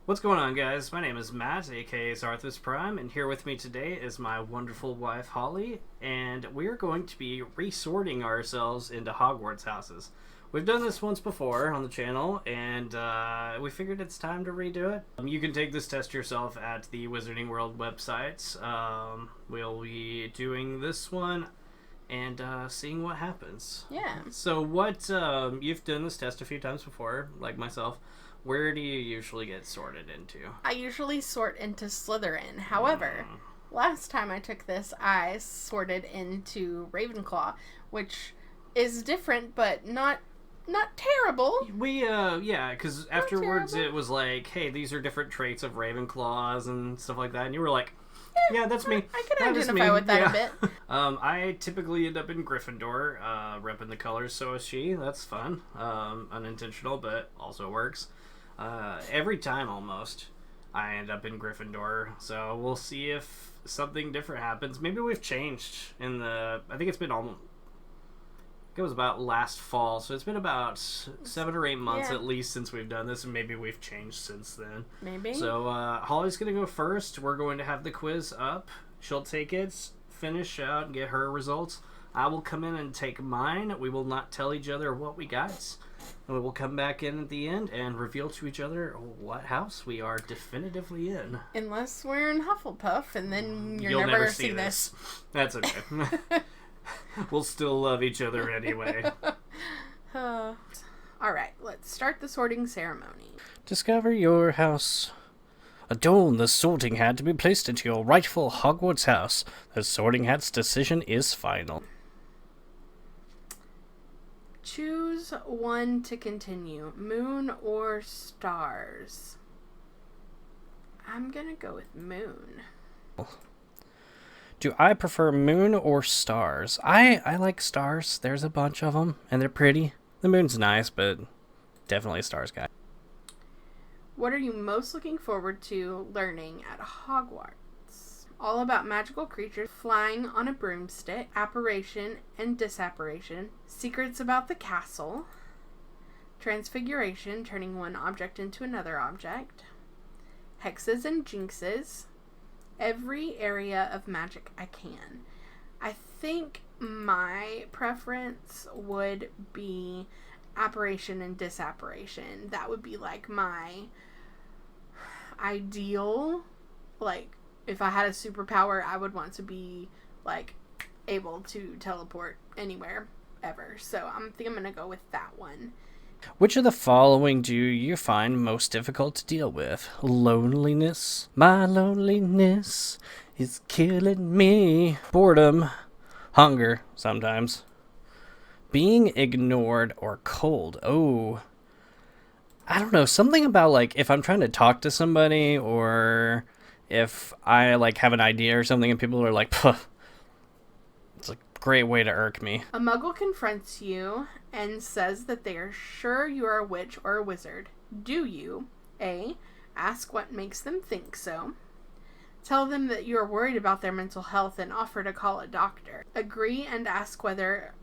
What's going on, guys? My name is Matt, aka Zarthus Prime, and here with me today is my wonderful wife, Holly, and we're going to be resorting ourselves into Hogwarts houses. We've done this once before on the channel, and we figured it's time to redo it. You can take this test yourself at the Wizarding World website. We'll be doing this one and seeing what happens. Yeah. So you've done this test a few times before, like myself. Where do you usually get sorted into? I usually sort into Slytherin. However, last time I took this, I sorted into Ravenclaw, which is different, but not terrible. Because afterwards it was like, hey, these are different traits of Ravenclaws and stuff like that, and you were like, yeah, that's me. I can identify with that a bit. I typically end up in Gryffindor, repping the colors, so is she. That's fun. Unintentional, but also works. Every time almost I end up in Gryffindor, so we'll see if something different happens. Maybe we've changed I think it's been it was about last fall, so it's been about 7 or 8 months at least since we've done this, and maybe we've changed since then. Maybe. So Holly's gonna go first. We're going to have the quiz up. She'll take it, finish out, and get her results. I will come in and take mine. We will not tell each other what we got. And we will come back in at the end and reveal to each other what house we are definitively in. Unless we're in Hufflepuff, and then You'll never see this. That's okay. We'll still love each other anyway. Alright, let's start the sorting ceremony. Discover your house. Adorn the sorting hat to be placed into your rightful Hogwarts house. The sorting hat's decision is final. Choose one to continue. Moon or stars? I'm gonna go with moon. Do I prefer moon or stars? I like stars. There's a bunch of them, and they're pretty. The moon's nice, but definitely a stars guy. What are you most looking forward to learning at Hogwarts? All about magical creatures flying on a broomstick, apparition and disapparition, secrets about the castle, transfiguration, turning one object into another object, hexes and jinxes, every area of magic I can. I think my preference would be apparition and disapparition. That would be like my ideal, like, if I had a superpower, I would want to be, like, able to teleport anywhere, ever. So I think I'm going to go with that one. Which of the following do you find most difficult to deal with? Loneliness. My loneliness is killing me. Boredom. Hunger, sometimes. Being ignored or cold. Oh. I don't know. Something about, like, if I'm trying to talk to somebody, or if I, like, have an idea or something and people are like, puh. It's a great way to irk me. A muggle confronts you and says that they are sure you are a witch or a wizard. Do you A. ask what makes them think so, tell them that you are worried about their mental health and offer to call a doctor, agree and ask whether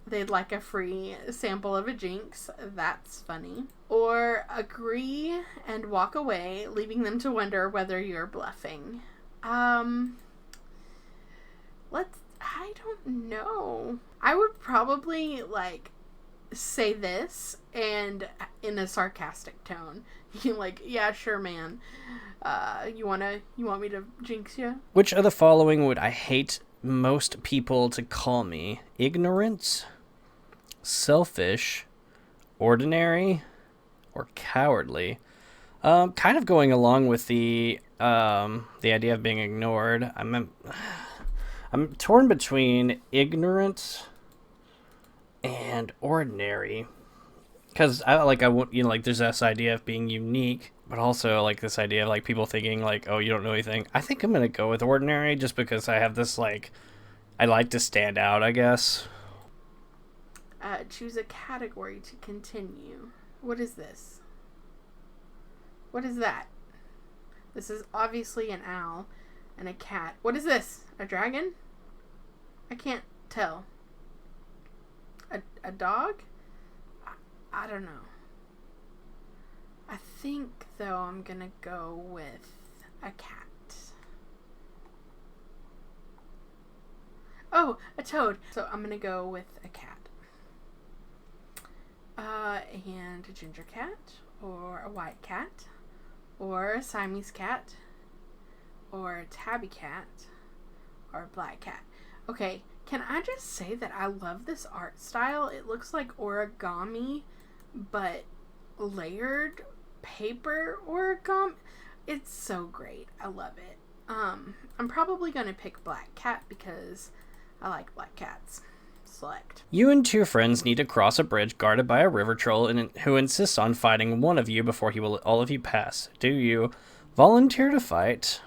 they'd like a free sample of a jinx, that's funny, or agree and walk away, leaving them to wonder whether you're bluffing? I don't know. I would probably, like, say this, and in a sarcastic tone. You like, yeah, sure, man. You want me to jinx you? Which of the following would I hate most people to call me? Ignorant, selfish, ordinary, or cowardly? Kind of going along with the idea of being ignored. I'm torn between ignorant and ordinary, because I want, like, there's this idea of being unique, but also, like, this idea of, like, people thinking, like, oh, you don't know anything. I think I'm gonna go with ordinary, just because I have this, like, I like to stand out, I guess. Choose a category to continue. What is this? What is that? This is obviously an owl and a cat. What is this? A dragon? I can't tell. A dog? I don't know. I think, though, I'm gonna go with a cat. Oh, a toad. So I'm gonna go with a cat. And a ginger cat, or a white cat, or a Siamese cat, or a tabby cat, or a black cat. Okay, can I just say that I love this art style? It looks like origami, but layered paper origami. It's so great. I love it. I'm probably gonna pick black cat because I like black cats. Select. You and two friends need to cross a bridge guarded by a river troll who insists on fighting one of you before he will let all of you pass. Do you volunteer to fight?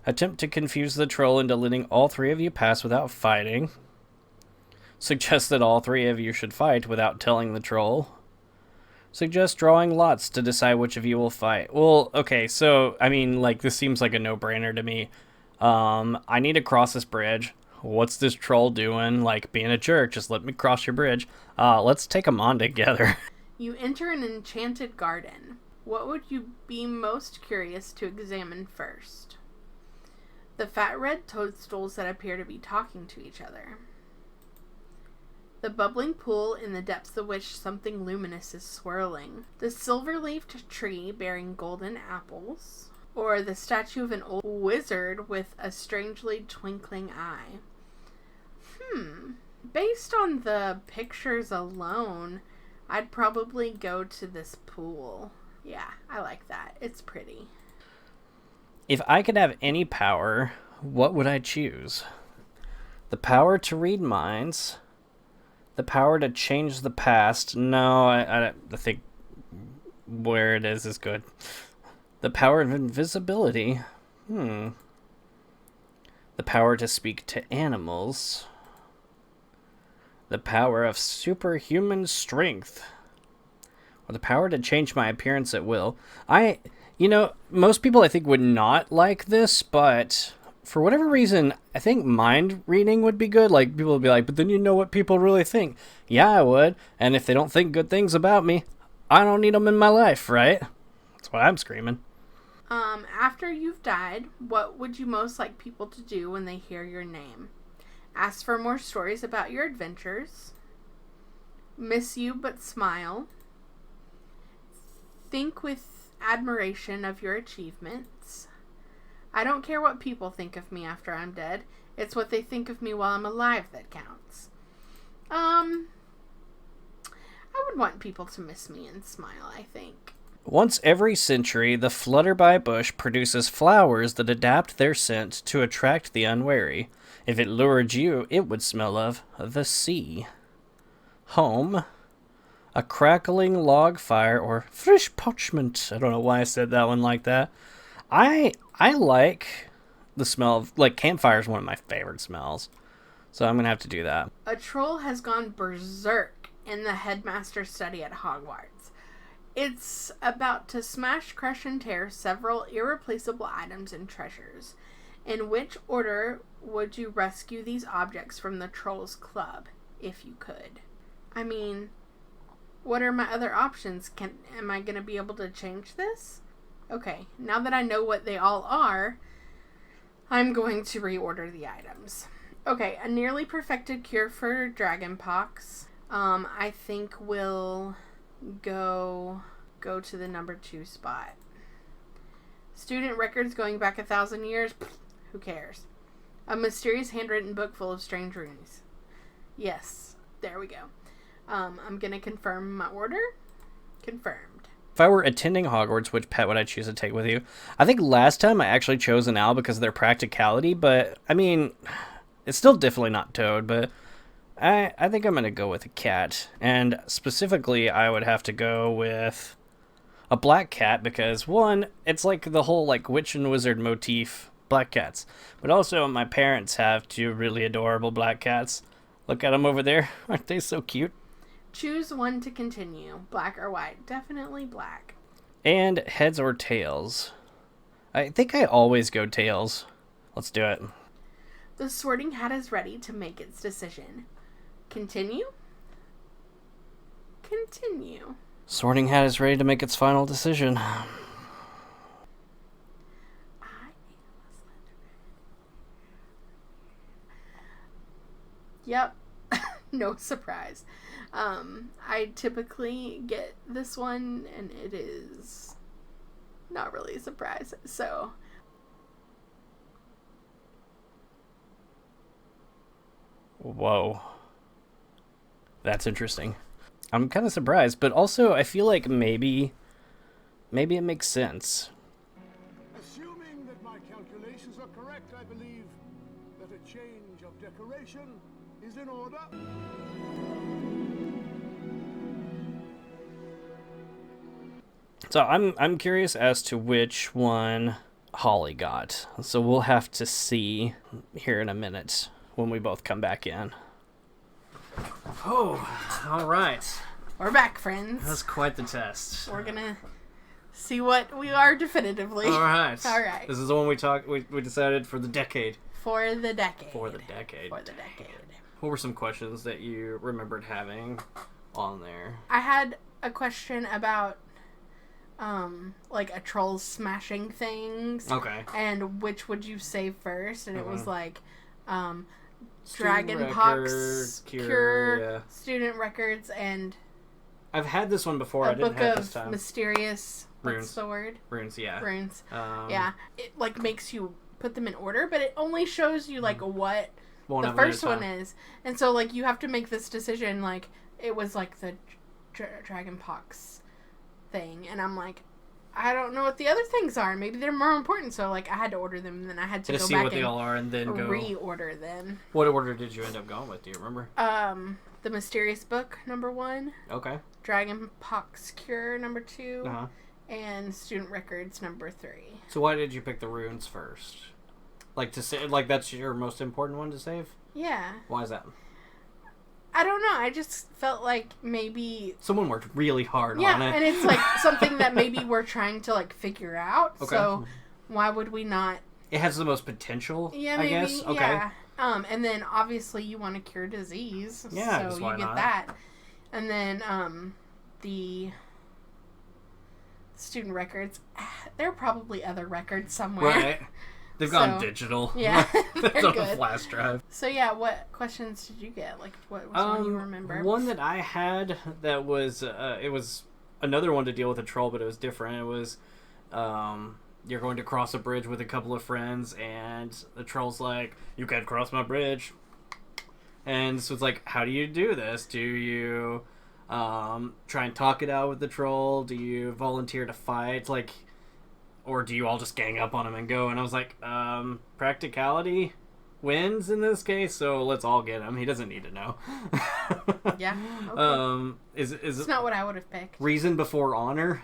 Attempt to confuse the troll into letting all three of you pass without fighting. Suggest that all three of you should fight without telling the troll. Suggest drawing lots to decide which of you will fight. Well, okay, so, I mean, like, this seems like a no-brainer to me. I need to cross this bridge. What's this troll doing? Like, being a jerk, just let me cross your bridge. Let's take them on together. You enter an enchanted garden. What would you be most curious to examine first? The fat red toadstools that appear to be talking to each other. The bubbling pool in the depths of which something luminous is swirling. The silver-leafed tree bearing golden apples. Or the statue of an old wizard with a strangely twinkling eye. Based on the pictures alone, I'd probably go to this pool. Yeah, I like that. It's pretty. If I could have any power, what would I choose? The power to read minds. The power to change the past. No, I think where it is good. The power of invisibility. The power to speak to animals. The power of superhuman strength. Or the power to change my appearance at will. Most people I think would not like this, but for whatever reason, I think mind reading would be good. Like, people would be like, but then you know what people really think. Yeah, I would. And if they don't think good things about me, I don't need them in my life, right? That's what I'm screaming. After you've died, what would you most like people to do when they hear your name? Ask for more stories about your adventures. Miss you but smile. Think with admiration of your achievements. I don't care what people think of me after I'm dead. It's what they think of me while I'm alive that counts. I would want people to miss me and smile, I think. Once every century, the flutterby bush produces flowers that adapt their scent to attract the unwary. If it lured you, it would smell of the sea. Home. A crackling log fire or fresh parchment. I don't know why I said that one like that. I like the smell of, like, campfire is one of my favorite smells. So I'm going to have to do that. A troll has gone berserk in the headmaster's study at Hogwarts. It's about to smash, crush, and tear several irreplaceable items and treasures. In which order would you rescue these objects from the Trolls Club, if you could? I mean, what are my other options? Am I going to be able to change this? Okay, now that I know what they all are, I'm going to reorder the items. Okay, a nearly perfected cure for dragonpox. I think we'll go to the number 2 spot. Student records going back 1,000 years. Pfft, who cares? A mysterious handwritten book full of strange runes. Yes, there we go. I'm gonna confirm my order. Confirmed. If I were attending Hogwarts, which pet would I choose to take with you? I think last time I actually chose an owl because of their practicality, but I mean, it's still definitely not Toad, but I think I'm going to go with a cat. And specifically, I would have to go with a black cat because, one, it's like the whole like witch and wizard motif, black cats. But also, my parents have two really adorable black cats. Look at them over there. Aren't they so cute? Choose one to continue, black or white. Definitely black. And heads or tails. I think I always go tails. Let's do it. The sorting hat is ready to make its decision. Continue? Continue. Sorting Hat is ready to make its final decision. I am a Slytherin. Yep. No surprise. I typically get this one, and it is not really a surprise. So, Whoa. That's interesting. I'm kind of surprised, but also I feel like maybe it makes sense. Assuming that my calculations are correct, I believe that a change of decoration is in order. So I'm curious as to which one Holly got. So we'll have to see here in a minute when we both come back in. Oh, all right. we're back, friends. That's quite the test. We're gonna see what we are definitively. All right. All right. This is the one we decided for the decade. For the decade. For the decade. For the decade. What were some questions that you remembered having on there? I had a question about like a troll smashing things. Okay. And which would you save first? And it was like Student Dragonpox cure, yeah. student records, and I've had this one before. I a didn't book have of this time. mysterious. What's Runes. the word? Runes, yeah. Runes. Yeah. It like makes you put them in order, but it only shows you like what One the of them at a first one time. is, and so like you have to make this decision. Like it was like the Dragonpox thing, and I'm like, I don't know what the other things are. Maybe they're more important. So like I had to order them, and then I had to go see back what they and all are, and then go reorder them. What order did you end up going with? Do you remember? The Mysterious Book #1, Okay. Dragonpox Cure #2, Uh-huh. and Student Records #3. So why did you pick the runes first? Like to say, like that's your most important one to save? Yeah. Why is that? I don't know. I just felt like maybe Someone worked really hard yeah, on it. and it's like something that maybe we're trying to like figure out. Okay. So why would we not? It has the most potential, Yeah, I maybe. guess. Okay. Yeah. And then obviously you want to cure disease. Yeah, So 'cause you why get not? that. And then the student records. There are probably other records somewhere. Right. They've gone So, digital. yeah, they're It's on a good. flash drive. So yeah, what questions did you get? Like what was one you remember? One that I had that was it was another one to deal with a troll, but it was different. It was you're going to cross a bridge with a couple of friends, and the troll's like, "You can't cross my bridge." And so it's like, how do you do this? Do you try and talk it out with the troll? Do you volunteer to fight? Like, or do you all just gang up on him and go? And I was like, practicality wins in this case, so let's all get him. He doesn't need to know. Yeah. Okay. Is It's not what I would have picked. reason before honor?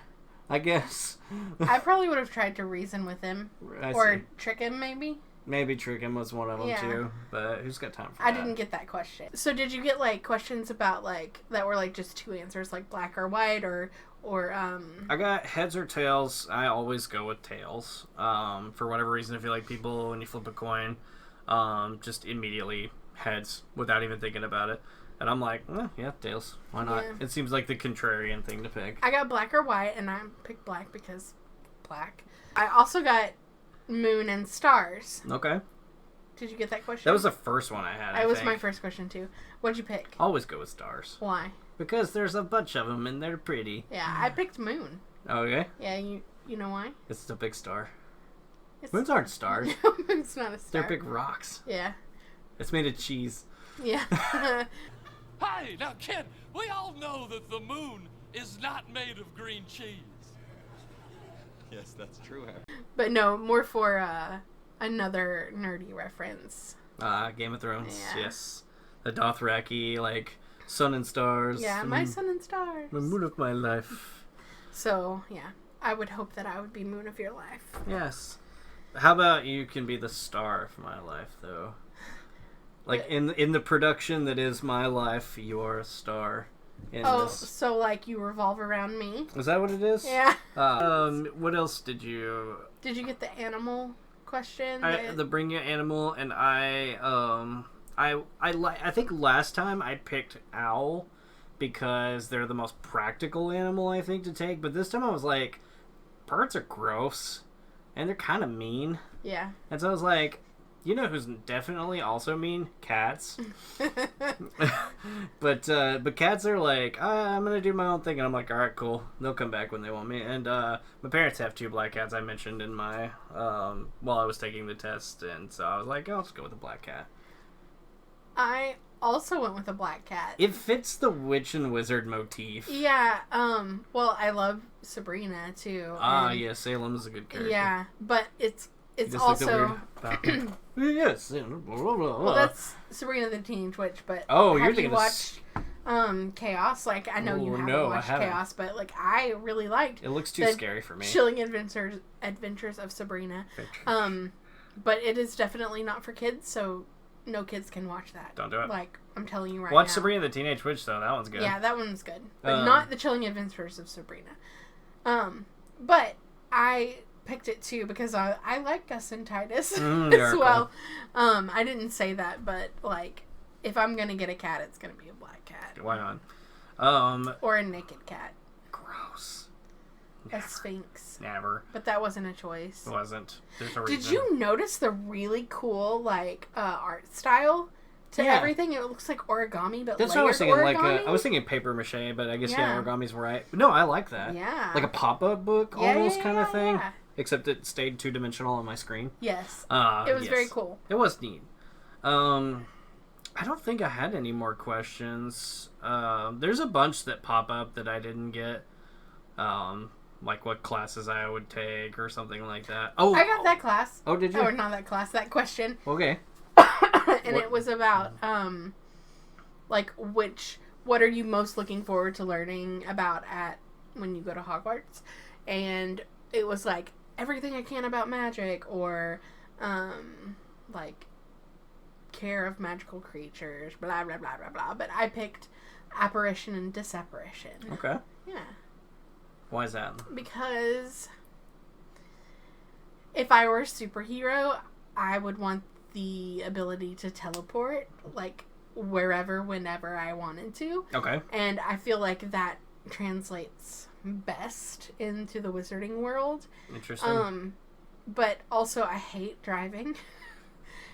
I guess. I probably would have tried to reason with him I or see. trick him, maybe. Maybe trick him was one of them Yeah. too, but who's got time for I that? didn't get that question. So did you get like questions about like that were like just two answers, like black or white, or I got heads or tails. I always go with tails. For whatever reason, I feel like people, when you flip a coin, just immediately heads without even thinking about it. And I'm like, yeah, tails. Why not? Yeah. It seems like the contrarian thing to pick. I got black or white, and I picked black because black. I also got moon and stars. Okay. Did you get that question? That was the first one I had, I That was think. my first question too. What'd you pick? Always go with stars. Why? Because there's a bunch of them and they're pretty. Yeah, I picked moon. Okay. Yeah, you know why? It's the big star. It's Moons aren't stars. Moon's not a star. They're big rocks. Yeah. It's made of cheese. Yeah. Hey, now, kid, we all know that the moon is not made of green cheese. Yes, that's true, Harry. But no, more for another nerdy reference. Game of Thrones. Yeah. Yes. The Dothraki, like, sun and stars. Yeah, my sun and stars. The moon of my life. So, yeah. I would hope that I would be moon of your life. Yes. How about you can be the star of my life, though? Like, in the production that is my life, you are a star in Oh, this. so like you revolve around me? Is that what it is? Yeah. What else did you... Did you get the animal question? The bring your animal, and I think last time I picked owl because they're the most practical animal, I think, to take. But this time I was like, birds are gross, and they're kind of mean. Yeah. And so I was like, you know who's definitely also mean? Cats. But cats are like, I'm going to do my own thing. And I'm like, all right, cool. They'll come back when they want me. And my parents have 2 black cats I mentioned in my, while I was taking the test. And so I was like, I'll just go with a black cat. I also went with a black cat. It fits the witch and wizard motif. Yeah, well, I love Sabrina, too. Yeah, Salem is a good character. Yeah, but it's Just also... Yes. Well, that's Sabrina the Teenage Witch, but Oh, you're have thinking you watched Chaos? Like, I know you haven't no, I watched haven't. Chaos, but, like, I really liked It looks too the scary for me. Chilling Adventures of Sabrina. But it is definitely not for kids, so no kids can watch that. Don't do it. Like, I'm telling you right Watch now. Sabrina the Teenage Witch, though. That one's good. Yeah, that one's good. But not the Chilling Adventures of Sabrina. But I picked it too because I like Gus and Titus as well. Cool. I didn't say that, but like, if I'm gonna get a cat, it's gonna be a black cat. Why not? Or a naked cat. Gross. A sphinx. Never. But that wasn't a choice. It wasn't. There's a Did reason. you notice the really cool like art style to everything? It looks like origami, but that's layered what I was thinking. origami. Like I was thinking paper mache, but I guess Yeah. origami's right. No, I like that. Yeah. Like a pop-up book, almost kind of thing. Yeah. Except it stayed 2-dimensional on my screen. Yes. It It was very cool. It was neat. I don't think I had any more questions. There's a bunch that pop up that I didn't get. Like what classes I would take or something like that. Oh, I got that class. Oh, did you? Or not that class, that question. Okay. And it was about, like, what are you most looking forward to learning about when you go to Hogwarts? And it was like, everything I can about magic, or, like, care of magical creatures, blah, blah, blah, blah, blah. But I picked apparition and disapparition. Okay. Yeah. Why is that? Because if I were a superhero, I would want the ability to teleport, like, wherever, whenever I wanted to. Okay. And I feel like that translates best into the wizarding world. Interesting. But also I hate driving.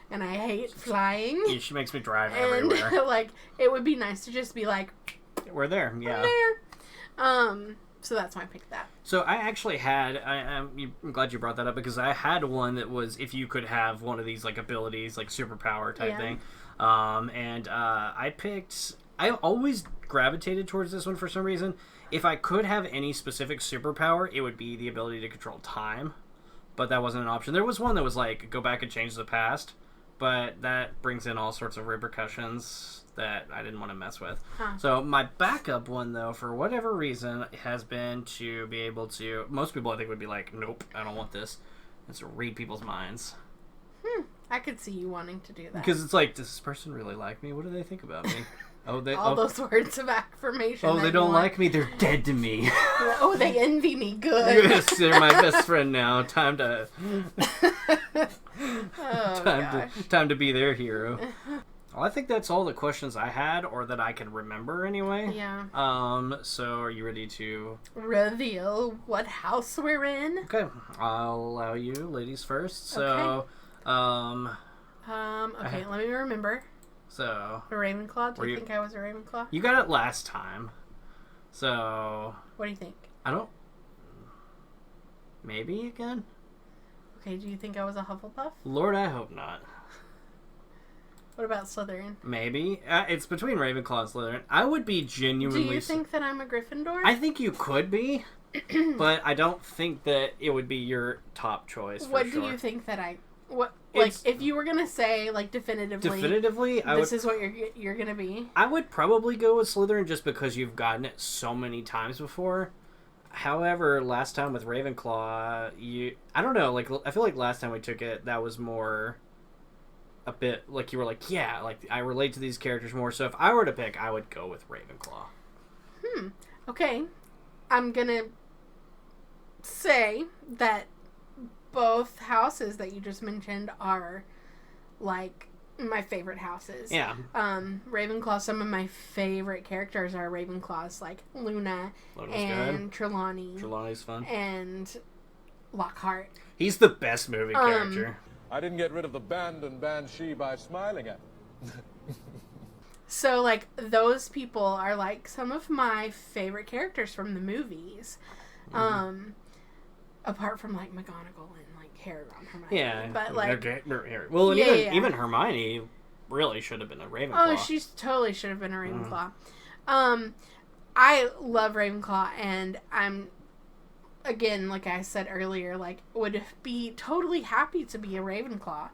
And I hate flying. Yeah, she makes me drive And, everywhere. like, it would be nice to just be like, We're there, yeah. I'm there. So that's why I picked that. So I actually had, I'm glad you brought that up, because I had one that was if you could have one of these like abilities, like superpower type thing. And I always gravitated towards this one for some reason. If I could have any specific superpower, it would be the ability to control time. But that wasn't an option. There was one that was like, go back and change the past. But that brings in all sorts of repercussions that I didn't want to mess with. Huh. So my backup one, though, for whatever reason, has been to be able to... Most people, I think, would be like, nope, I don't want this. It's to read people's minds. I could see you wanting to do that. Because it's like, does this person really like me? What do they think about me? Oh, they All those words of affirmation. Oh, that they you don't want. like me. They're dead to me. Oh, they envy me. Good. Yes, they're my best friend now. Time to Oh, time to be their hero. Well, I think that's all the questions I had, or that I can remember anyway. Yeah. So are you ready to Reveal what house we're in. Okay, I'll allow you, ladies first. So, Okay, let me remember. So A Ravenclaw? Do Were you you- think I was a Ravenclaw? you got it last time. So What do you think? I don't. Maybe again. Okay, do you think I was a Hufflepuff? Lord, I hope not. What about Slytherin? Maybe it's between Ravenclaw and Slytherin. I would be Do genuinely. you think that I'm a Gryffindor? I think you could be, but I don't think that it would be your top choice. What for do sure. you think that I... What, like, It's- if you were gonna say, like, Definitively, this is what you're gonna be? I would probably go with Slytherin just because you've gotten it so many times before. However, last time with Ravenclaw, I don't know, like, I feel like last time we took it, that was more a bit, like, you were like, yeah, like, I relate to these characters more, so if I were to pick, I would go with Ravenclaw. Okay. I'm gonna say that both houses that you just mentioned are, like, my favorite houses. Yeah. Ravenclaw, some of my favorite characters are Ravenclaws, like Luna and Trelawney. Trelawney's fun. And Lockhart. He's the best movie character. I didn't get rid of the band and banshee by smiling at them. So, like, those people are, like, some of my favorite characters from the movies. Apart from, like, McGonagall and, like, Harry, Ron, Hermione. Yeah. But, like... Well, and even Hermione really should have been a Ravenclaw. Oh, she totally should have been a Ravenclaw. I love Ravenclaw, and I'm... Again, like I said earlier, like, would be totally happy to be a Ravenclaw.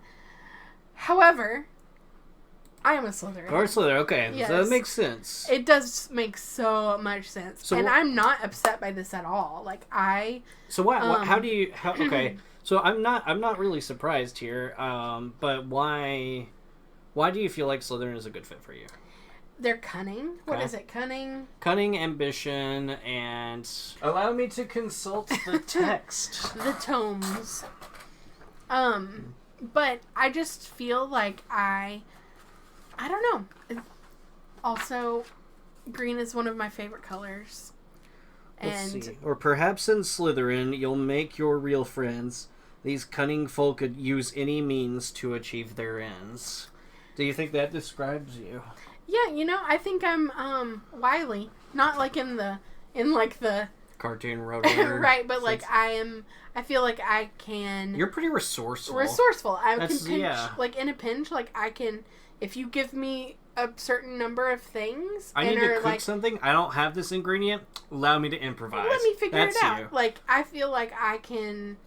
However, I am a Slytherin. Or Slytherin, okay. Yes. So that makes sense. It does make so much sense. So and I'm not upset by this at all. Like, So how do you... okay, so I'm not really surprised here, but why do you feel like Slytherin is a good fit for you? They're cunning. What is it? Cunning? Cunning, ambition, and... Allow me to consult the text. The tomes. But I just feel like I don't know. Also, green is one of my favorite colors. Let's And see. Or perhaps in Slytherin, you'll make your real friends. These cunning folk could use any means to achieve their ends. Do you think that describes you? yeah, you know, I think I'm wily. Not like in the Cartoon rotor. right, but like I feel like I can... You're pretty resourceful. I can pinch, yeah. like in a pinch, like I can, if you give me a certain number of things... I need to cook something, I don't have this ingredient, allow me to improvise. Let me figure it out. You. Like, I feel like I can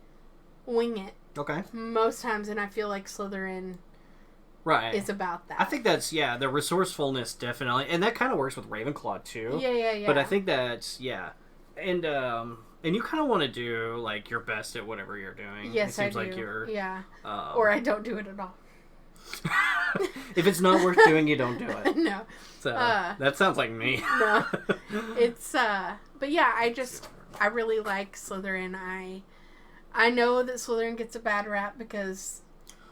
wing it. Okay. Most times, and I feel like Slytherin right. is about that. I think that's, the resourcefulness definitely, and that kind of works with Ravenclaw too. Yeah. But I think that's, and you kind of want to do, like, your best at whatever you're doing. Yes, it seems I do. Like you're, or I don't do it at all. If it's not worth doing, you don't do it. No. So, that sounds like me. No. It's, but yeah, I really like Slytherin. I know that Slytherin gets a bad rap because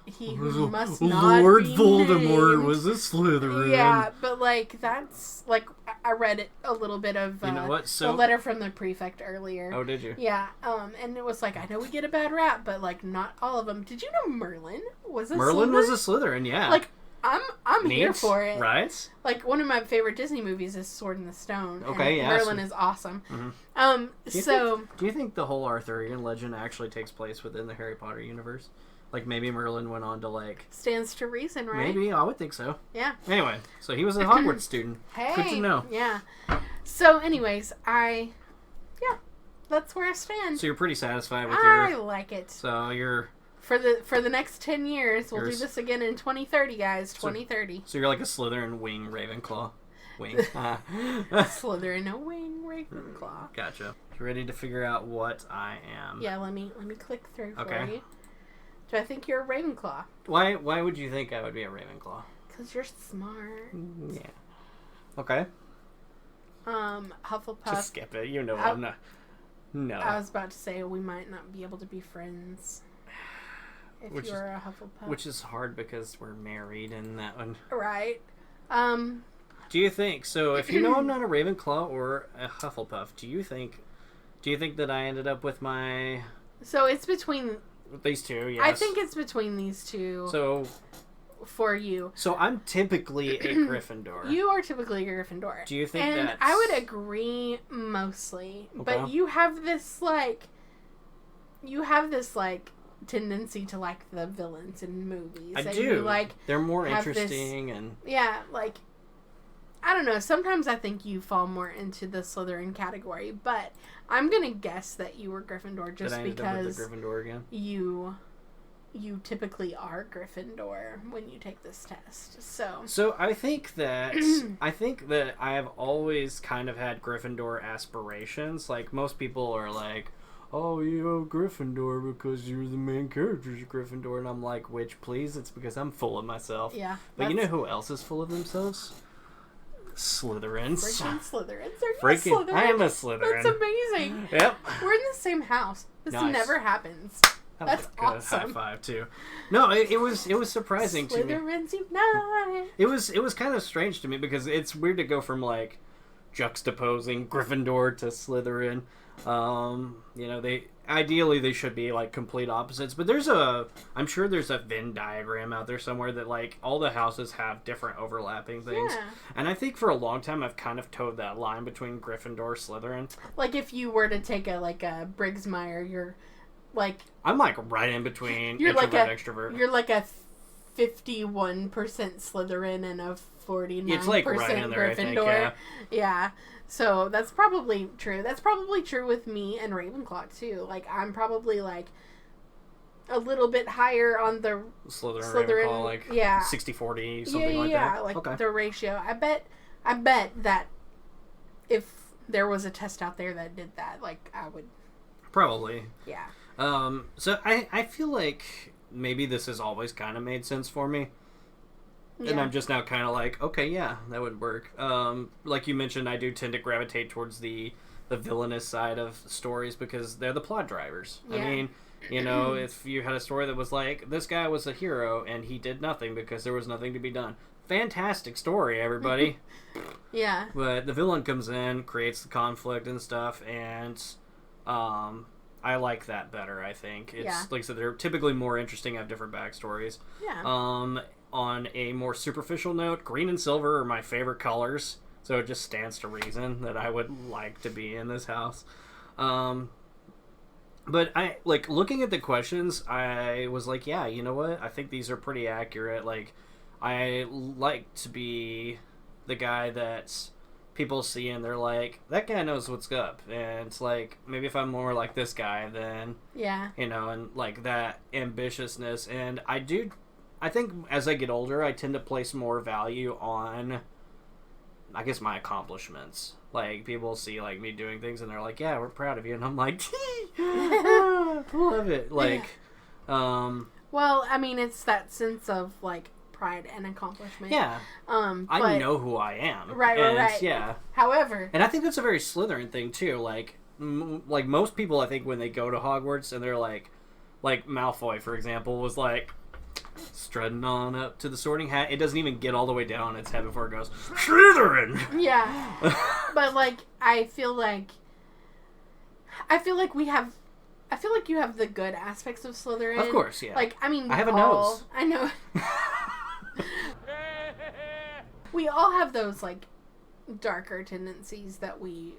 he who must not Lord be Voldemort named. was a Slytherin. Yeah, but like that's like I read it a little bit of you know what? a letter from the prefect earlier. Oh, did you? Yeah, and it was like I know we get a bad rap, but like not all of them. Did you know Merlin was a Merlin Slytherin? was a Slytherin? Yeah. Like I'm Neat, here for it. Right? Like one of my favorite Disney movies is Sword in the Stone. Okay, and yeah. Merlin is awesome. Mm-hmm. Do you think the whole Arthurian legend actually takes place within the Harry Potter universe? Like maybe Merlin went on to like... Stands to reason, right? Maybe, I would think so. Yeah. Anyway, so he was a Hogwarts student. Hey. Good to know. Yeah. So anyways, that's where I stand. So you're pretty satisfied with I like it. So you're... For the next 10 years, we'll do Yours. this again in 2030, guys. 2030. So you're like a Slytherin wing Ravenclaw. Wing. Slytherin, a wing, Ravenclaw. Gotcha. You ready to figure out what I am? Yeah, let me click through for Okay. you. Do I think you're a Ravenclaw? Why would you think I would be a Ravenclaw? Because you're smart. Yeah. Okay. Hufflepuff. Just skip it. You know I'm not. No. I was about to say we might not be able to be friends if you're a Hufflepuff. Which is hard because we're married in that one. Right. Do you think so? If you know I'm not a Ravenclaw or a Hufflepuff, do you think that I ended up with my? So it's between these two. Yes. I think it's between these two. So for you. So I'm typically a Gryffindor. You are typically a Gryffindor. Do you think and that's... I would agree mostly. Okay. But you have this like tendency to like the villains in movies. I and do. You, like, they're more have interesting and yeah, like I don't know. Sometimes I think you fall more into the Slytherin category, but I'm gonna guess that you were Gryffindor just that I ended because up with the Gryffindor again. you typically are Gryffindor when you take this test. So I think that I have always kind of had Gryffindor aspirations. Like most people are like, "Oh, you're Gryffindor because you're the main character's Gryffindor," and I'm like, "Which, please? It's because I'm full of myself." Yeah. But you know who else is full of themselves? Slytherins. Freaking Slytherins. Are you Freaking, a Slytherin? I am a Slytherin. That's amazing. Yep. We're in the same house. This Nice. never happens. That That's was a good awesome. high five too. No, it was surprising to me. Slytherins unite. It was kind of strange to me because it's weird to go from like juxtaposing Gryffindor to Slytherin. They should be like complete opposites, but I'm sure there's a Venn diagram out there somewhere that like all the houses have different overlapping things. Yeah. And I think for a long time I've kind of towed that line between Gryffindor, Slytherin. Like if you were to take a Briggsmeyer, you're like I'm like right in between you're introvert, like a extrovert. You're like a 51% Slytherin and a 49% It's like right in there, I think, Gryffindor. Yeah. So that's probably true. That's probably true with me and Ravenclaw too. Like I'm probably like a little bit higher on the Slytherin, Ravenclaw, like yeah. 60-40, something like that. Yeah, like okay. the ratio. I bet that if there was a test out there that did that, like I would Probably. Yeah. So I feel like maybe this has always kind of made sense for me. And I'm just now kind of like, okay, yeah, that would work. Like you mentioned, I do tend to gravitate towards the villainous side of stories because they're the plot drivers. Yeah. I mean, if you had a story that was like, this guy was a hero and he did nothing because there was nothing to be done. Fantastic story, everybody. Yeah. But the villain comes in, creates the conflict and stuff, and I like that better, I think. It's like I said, they're typically more interesting, have different backstories. Yeah. On a more superficial note, green and silver are my favorite colors, so it just stands to reason that I would like to be in this house. But I like looking at the questions, I was like, yeah, you know what? I think these are pretty accurate. Like, I like to be the guy that people see and they're like, that guy knows what's up. And it's like, maybe if I'm more like this guy, then, and like that ambitiousness. And I think as I get older, I tend to place more value on, I guess, my accomplishments. Like, people see, like, me doing things, and they're like, yeah, we're proud of you. And I'm like, love it. Like, well, I mean, it's that sense of, like, pride and accomplishment. Yeah. I know who I am. Right. Yeah. However. And I think that's a very Slytherin thing, too. Like most people, I think, when they go to Hogwarts, and they're like Malfoy, for example, was like, strutting on up to the Sorting Hat. It doesn't even get all the way down on its head before it goes, Slytherin! Yeah. But, like, I feel like you have the good aspects of Slytherin. Of course, yeah. Like, I mean, I have a nose. I know. We all have those, like, darker tendencies that we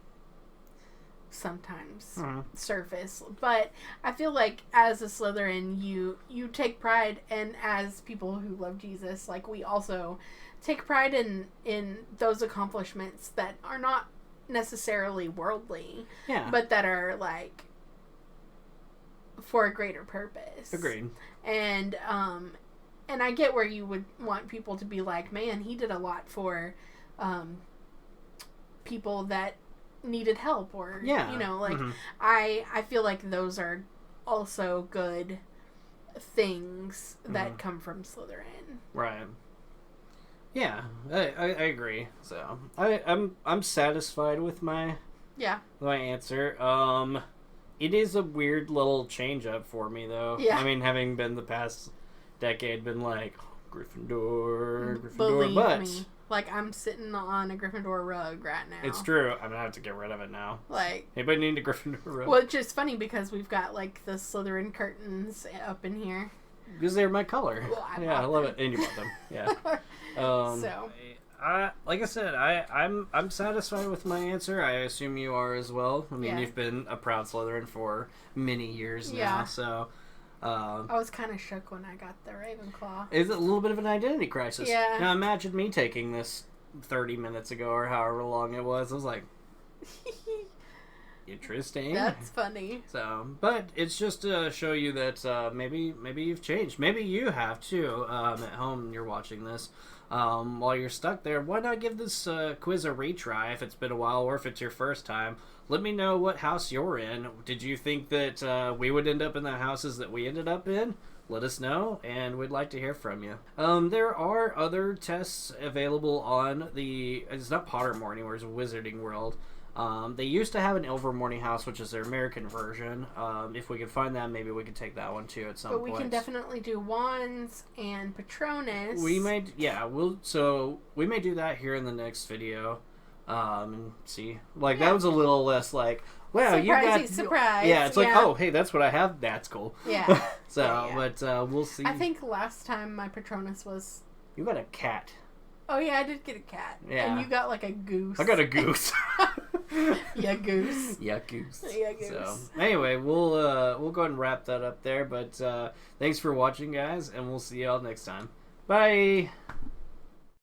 sometimes surface, but I feel like as a Slytherin you take pride, and as people who love Jesus, like, we also take pride in those accomplishments that are not necessarily worldly, but that are like for a greater purpose. Agreed. And I get where you would want people to be like, man, he did a lot for people that needed help, or I feel like those are also good things that come from Slytherin. Right. Yeah, I agree. So I'm satisfied with my answer. It is a weird little change up for me, though. Yeah. I mean, having been the past decade been like Gryffindor, Believe but me. Like, I'm sitting on a Gryffindor rug right now. It's true. I'm gonna have to get rid of it now. Like, anybody need a Gryffindor rug? Well, it's just funny because we've got, like, the Slytherin curtains up in here. Because they're my color. Well, I love it. And you bought them. Yeah. So. Like I said, I'm satisfied with my answer. I assume you are as well. I mean, you've been a proud Slytherin for many years now, so. I was kind of shook when I got the Ravenclaw. It's a little bit of an identity crisis. Yeah. Now imagine me taking this 30 minutes ago or however long it was. I was like, interesting. That's funny. So, but it's just to show you that maybe you've changed. Maybe you have too. At home, you're watching this. While you're stuck there, why not give this quiz a retry if it's been a while, or if it's your first time? Let me know what house you're in. Did you think that we would end up in the houses that we ended up in? Let us know, and we'd like to hear from you. There are other tests available on it's not Pottermore anymore, it's Wizarding World. They used to have an Ilvermorny house, which is their American version. If we could find that, maybe we could take that one too at some point. But we can definitely do wands and Patronus. We may, we may do that here in the next video, and see. Like that was a little less like, wow, you got surprise. Yeah, it's like, oh, hey, that's what I have. That's cool. Yeah. But we'll see. I think last time my Patronus was. You got a cat. Oh yeah, I did get a cat. Yeah. And you got like a goose. I got a goose. Yeah, goose. Yeah, goose. Yeah, goose. So anyway, we'll go ahead and wrap that up there. But thanks for watching, guys, and we'll see y'all next time. Bye.